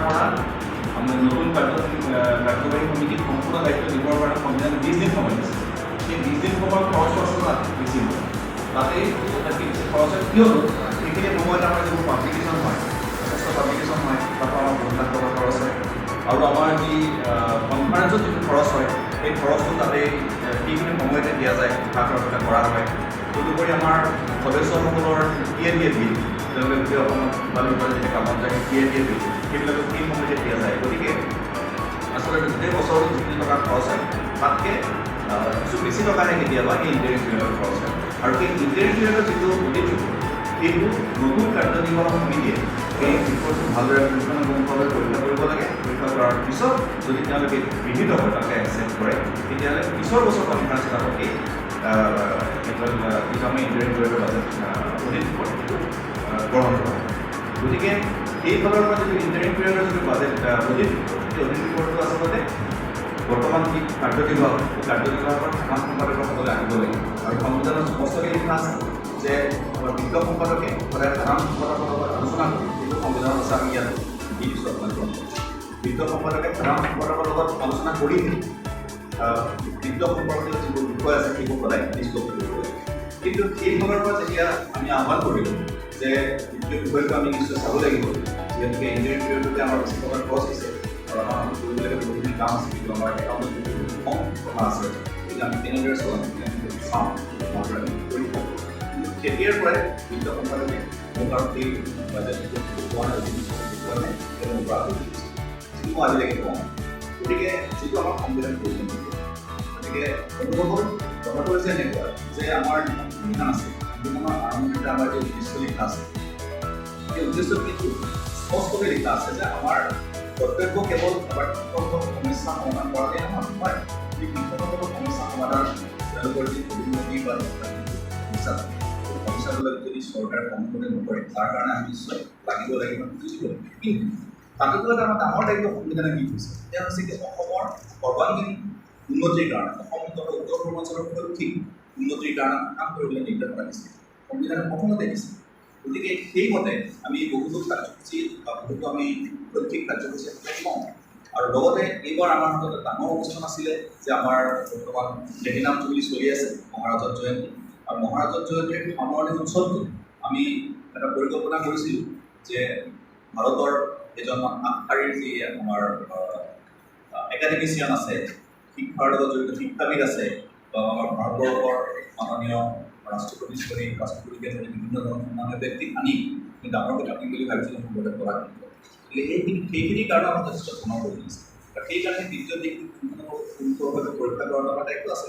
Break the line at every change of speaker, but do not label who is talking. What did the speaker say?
পৰা আমি নতুন কাৰ্যবাহী সমিতিক সম্পূৰ্ণ দায়িত্ব দিবৰ কাৰণে সংবিধানে 20 দিন সময় দিছে। সেই 20 দিন সময়ত খৰচ আছে তাত বেছি নহয়, তাতেই অত্যাধিক বেছি খৰচ হয়। কিয়নো সেইখিনি সময়ত আমাৰ যিবোৰ পাব্লিকেশ্যন হয়, যথেষ্ট পাব্লিকেশ্যন হয়, তাতো আমাৰ বহুত লাখ টকা খৰচ হয়। আৰু আমাৰ যি কনফাৰেন্সত যিটো খৰচ হয়, সেই খৰচটো তাতেই সেইখিনি সময়তে দিয়া যায়, ভাগ কৰা হয়। তদুপৰি আমাৰ সদস্যসকলৰ দিয়ে বিল, তেওঁলোকে গোটেই অসমত ভালদৰে যেতিয়া কামত যায় দিয়ে বিল, সেইবিলাকো সেই সময়তে দিয়া যায়। গতিকে আচলতে গোটেই বছৰটো যিখিনি টকা খৰচ হয় তাতকৈ কিছু বেছি টকাহে কেতিয়াবা এই ইণ্টাৰিম পিৰিয়ডত খৰচ হয়। আৰু সেই ইণ্টাৰিম পিৰিয়ডৰ যিটো অডিট সেইটো নতুন কাৰ্যনিৰ্বাহক সমিতিয়ে সেই ৰিপৰ্টটো ভালদৰে পুংখানুপুংখভাৱে পৰীক্ষা কৰিব লাগে। পৰীক্ষা কৰাৰ পিছত যদি তেওঁলোকে গৃহীত হয়, তাকে একচেপ্ট কৰে, তেতিয়াহ'লে পিছৰ বছৰ কনফাৰেন্সত আকৌ সেই যিটো আমি ইণ্টাৰিম পিৰিয়ডৰ বাজেট অডিট ৰিপৰ্ট সেইটো গ্ৰহণ কৰা হয়। গতিকে সেইফালৰ পৰা যিটো ইণ্টাৰিম পিৰিয়ডৰ যিটো বাজেট অডিট, সেই অডিট ৰিপৰ্টটো আচলতে বৰ্তমান যি কাৰ্যনিৰ্বাহক, সেই কাৰ্যনিৰ্বাহকৰ সাধাৰণ সম্পাদকসকলে আনিব লাগিব। আৰু সংবিধানত স্পষ্টকৈ লিখা আছে যে আমাৰ বিত্ত সম্পাদকে সদায় সাধাৰণ সম্পাদকৰ লগত আলোচনা কৰি, যিটো সংবিধানত আছে আমি ইয়াত দি দিছোঁ আপোনালোকক, বিত্ত সম্পাদকে সাধাৰণ সম্পাদকৰ লগত আলোচনা কৰি বিত্ত সম্পৰ্কীয় যিবোৰ বিষয় আছে সেইবোৰ সদায় ডিছকছ কৰিব লাগিব। কিন্তু সেইফালৰ পৰা যেতিয়া আমি আহ্বান কৰিলোঁ যে বিত্তীয় বিষয়টো আমি নিশ্চয় চাব লাগিব, যিহেতুকে ইণ্টাৰিম পিৰিয়ডতে আমাৰ বেছি টকা খৰচ হৈছে আৰু আমাৰ কৰিবলগীয়া বহুখিনি কাম আছে, কিন্তু আমাৰ একাউণ্টত যিটো কম টকা আছে গতিকে আমি কেনেদৰে চলাম চাওঁ ভালদৰে আমি পৰীক্ষা কৰোঁ। কিন্তু তেতিয়াৰ পৰাই বিত্ত সম্পাদকে মোক আৰু সেই বাজেটটো পোৱা নাই, মোৰ পৰা যিটো মই আজিলৈকে কওঁ। গতিকে যিটো আমাৰ সংবিধান প্ৰয়োজন, গতিকে অনুভৱ হ'ল কথাটো হৈছে এনেকুৱা যে আমাৰ যিখন সংবিধান আছে, সংবিধানৰ আৰম্ভণিতে আমাৰ যি উদ্দেশ্য লিখা আছে, সেই উদ্দেশ্যত কিন্তু স্পষ্টকৈ লিখা আছে যে আমাৰ কৰ্তব্য কেৱল আমাৰ কৃষকৰ সমস্যা সমাধান কৰাতেই নহয়, এই কৃষকসকলৰ সমস্যা সমাধান তেওঁলোকৰ যি অভিযোগী বা সমস্যা থাকে, সেই সমস্যাবিলাক যদি চৰকাৰে সম্পূৰ্ণ নকৰে, তাৰ কাৰণে আমি নিশ্চয় লাগিব লাগিব বুজিব লাগিব। কিন্তু তাতোতো এটা আমাৰ ডাঙৰ দায়িত্ব সংবিধানে দি থৈছে, সেয়া হৈছে কি অসমৰ সৰ্বাংগীন উন্নতিৰ কাৰণে, অসম তথা উত্তৰ পূৰ্বাঞ্চলৰ শৈক্ষিক উন্নতিৰ কাৰণে কাম কৰিবলৈ নিৰ্দেশনা দিছে, সংবিধানে প্ৰথমতে দিছে। গতিকে সেইমতে আমি বহুতো কাৰ্যসূচী বা বহুতো আমি শৈক্ষিক কাৰ্যসূচী কওঁ। আৰু লগতে এইবাৰ আমাৰ হাতত এটা ডাঙৰ অনুষ্ঠান আছিলে যে আমাৰ বৰ্তমান প্লেটিনাম জুবিলি চলি আছে মহাৰাজত জয়ন্তী, আৰু মহাৰাজত জয়ন্তীৰ সামৰণি উৎসৱটো আমি এটা পৰিকল্পনা কৰিছিলোঁ যে ভাৰতৰ এজন আগশাৰীৰ যি আমাৰ একাডেমিচিয়ান আছে, শিক্ষাৰ লগত জড়িত শিক্ষাবিদ আছে, বা আমাৰ ভাৰতবৰ্ষৰ মাননীয় ৰাষ্ট্ৰপতিকে ধৰি বিভিন্ন ধৰণৰ সন্মানীয় ব্যক্তিক আনি আমি ডাঙৰকৈ পাতিম বুলি ভাবিছিলোঁ সম্পৰ্কে কৰা কিন্তু সেইখিনিৰ কাৰণে আমাৰ যথেষ্ট সময় প্ৰয়োজন আছে। আৰু সেইকাৰণে দ্বিতীয় দিশটো সম্পূৰ্ণভাৱে পৰীক্ষা কৰাৰ আমাৰ দায়িত্ব আছে।